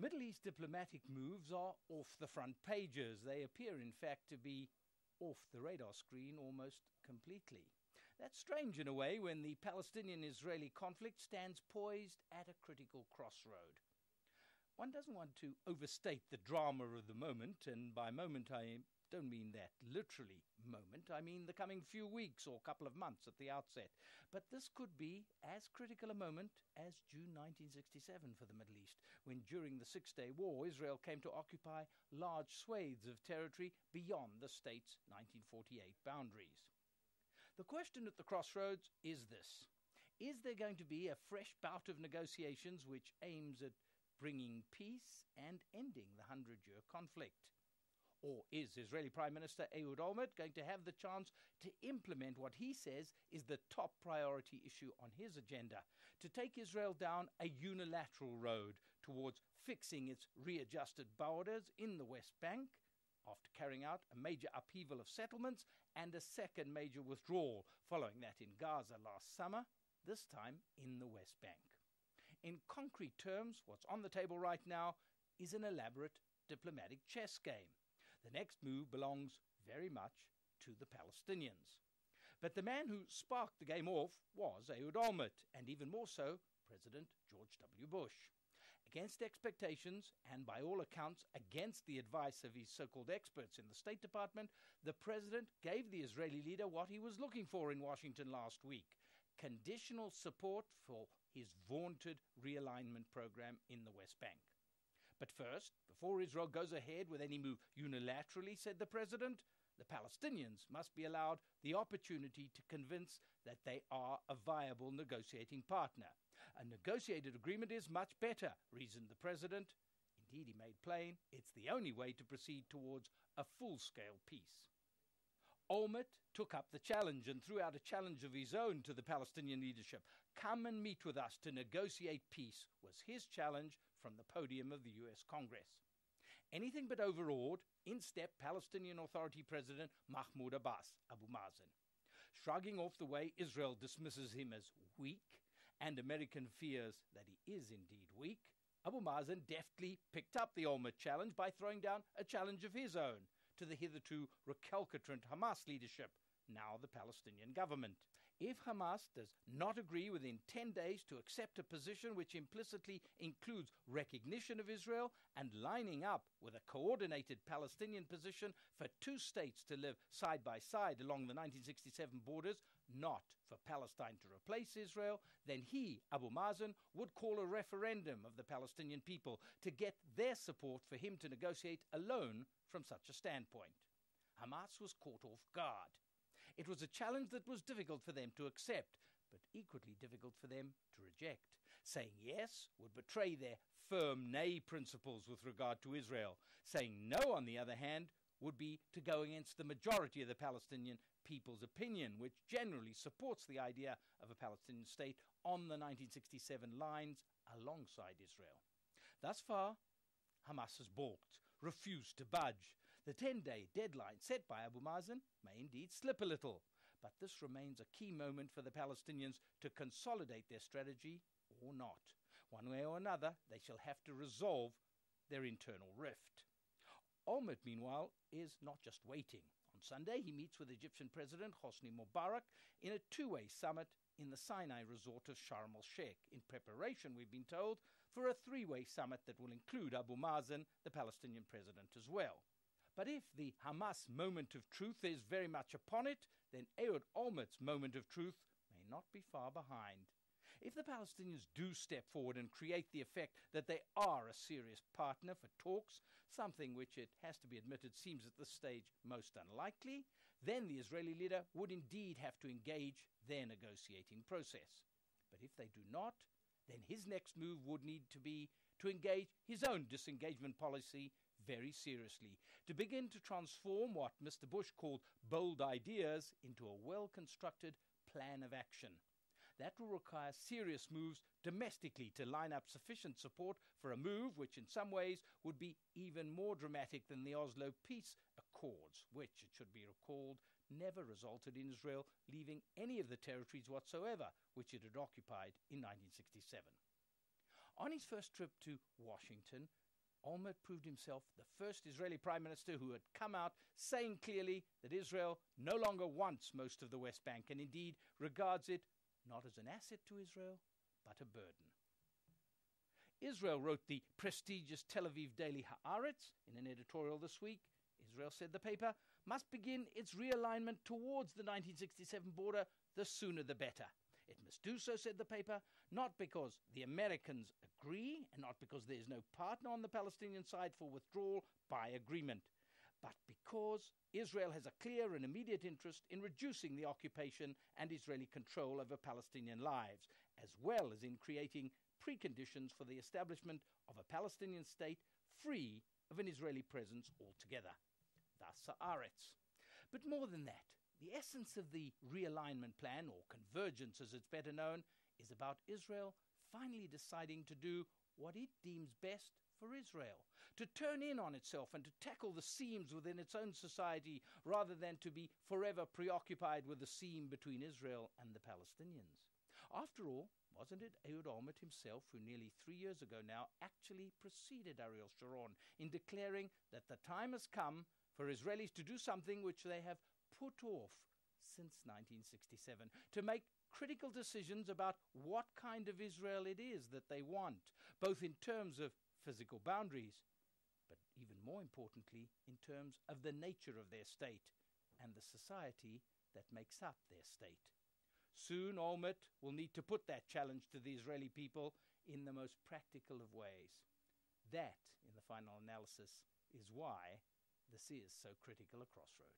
Middle East diplomatic moves are off the front pages. They appear, in fact, to be off the radar screen almost completely. That's strange in a way when the Palestinian-Israeli conflict stands poised at a critical crossroad. One doesn't want to overstate the drama of the moment, and by moment I don't mean that literally moment. I mean the coming few weeks or couple of months at the outset. But this could be as critical a moment as June 1967 for the Middle East, when during the Six-Day War Israel came to occupy large swathes of territory beyond the state's 1948 boundaries. The question at the crossroads is this: is there going to be a fresh bout of negotiations which aims at bringing peace and ending the 100-year conflict? Or is Israeli Prime Minister Ehud Olmert going to have the chance to implement what he says is the top priority issue on his agenda, to take Israel down a unilateral road towards fixing its readjusted borders in the West Bank, after carrying out a major upheaval of settlements and a second major withdrawal following that in Gaza last summer, this time in the West Bank? In concrete terms, what's on the table right now is an elaborate diplomatic chess game. The next move belongs very much to the Palestinians. But the man who sparked the game off was Ehud Olmert, and even more so, President George W. Bush. Against expectations, and by all accounts against the advice of his so-called experts in the State Department, the President gave the Israeli leader what he was looking for in Washington last week: conditional support for his vaunted realignment program in the West Bank. But first, before Israel goes ahead with any move unilaterally, said the President, the Palestinians must be allowed the opportunity to convince that they are a viable negotiating partner. A negotiated agreement is much better, reasoned the President. Indeed, he made plain, it's the only way to proceed towards a full-scale peace. Olmert took up the challenge and threw out a challenge of his own to the Palestinian leadership. Come and meet with us to negotiate peace was his challenge from the podium of the US Congress. Anything but overawed, in stepped Palestinian Authority President Mahmoud Abbas, Abu Mazen. Shrugging off the way Israel dismisses him as weak, and American fears that he is indeed weak, Abu Mazen deftly picked up the Olmert challenge by throwing down a challenge of his own to the hitherto recalcitrant Hamas leadership, now the Palestinian government. If Hamas does not agree within 10 days to accept a position which implicitly includes recognition of Israel and lining up with a coordinated Palestinian position for two states to live side by side along the 1967 borders, not for Palestine to replace Israel, then he, Abu Mazen, would call a referendum of the Palestinian people to get their support for him to negotiate alone from such a standpoint. Hamas was caught off guard. It was a challenge that was difficult for them to accept, but equally difficult for them to reject. Saying yes would betray their firm nay principles with regard to Israel. Saying no, on the other hand, would be to go against the majority of the Palestinian people's opinion, which generally supports the idea of a Palestinian state on the 1967 lines alongside Israel. Thus far, Hamas has balked, refused to budge. The 10-day deadline set by Abu Mazen may indeed slip a little, but this remains a key moment for the Palestinians to consolidate their strategy or not. One way or another, they shall have to resolve their internal rift. Olmert, meanwhile, is not just waiting. On Sunday, he meets with Egyptian President Hosni Mubarak in a two-way summit in the Sinai resort of Sharm el-Sheikh, in preparation, we've been told, for a three-way summit that will include Abu Mazen, the Palestinian president, as well. But if the Hamas moment of truth is very much upon it, then Ehud Olmert's moment of truth may not be far behind. If the Palestinians do step forward and create the effect that they are a serious partner for talks, something which it has to be admitted seems at this stage most unlikely, then the Israeli leader would indeed have to engage their negotiating process. But if they do not, then his next move would need to be to engage his own disengagement policy very seriously, to begin to transform what Mr. Bush called bold ideas into a well-constructed plan of action. That will require serious moves domestically to line up sufficient support for a move which in some ways would be even more dramatic than the Oslo Peace Accords, which, it should be recalled, never resulted in Israel leaving any of the territories whatsoever which it had occupied in 1967. On his first trip to Washington, Olmert proved himself the first Israeli prime minister who had come out saying clearly that Israel no longer wants most of the West Bank and indeed regards it not as an asset to Israel, but a burden. Israel, wrote the prestigious Tel Aviv daily Haaretz in an editorial this week, Israel, said the paper, must begin its realignment towards the 1967 border, the sooner the better. It must do so, said the paper, not because the Americans agree and not because there is no partner on the Palestinian side for withdrawal by agreement, but because Israel has a clear and immediate interest in reducing the occupation and Israeli control over Palestinian lives, as well as in creating preconditions for the establishment of a Palestinian state free of an Israeli presence altogether. Thus Haaretz. But more than that, the essence of the realignment plan, or convergence as it's better known, is about Israel finally deciding to do what it deems best for Israel, to turn in on itself and to tackle the seams within its own society rather than to be forever preoccupied with the seam between Israel and the Palestinians. After all, wasn't it Ehud Olmert himself who nearly 3 years ago now actually preceded Ariel Sharon in declaring that the time has come for Israelis to do something which they have put off since 1967, to make critical decisions about what kind of Israel it is that they want, both in terms of physical boundaries, but even more importantly, in terms of the nature of their state and the society that makes up their state. Soon Olmert will need to put that challenge to the Israeli people in the most practical of ways. That, in the final analysis, is why this is so critical a crossroad.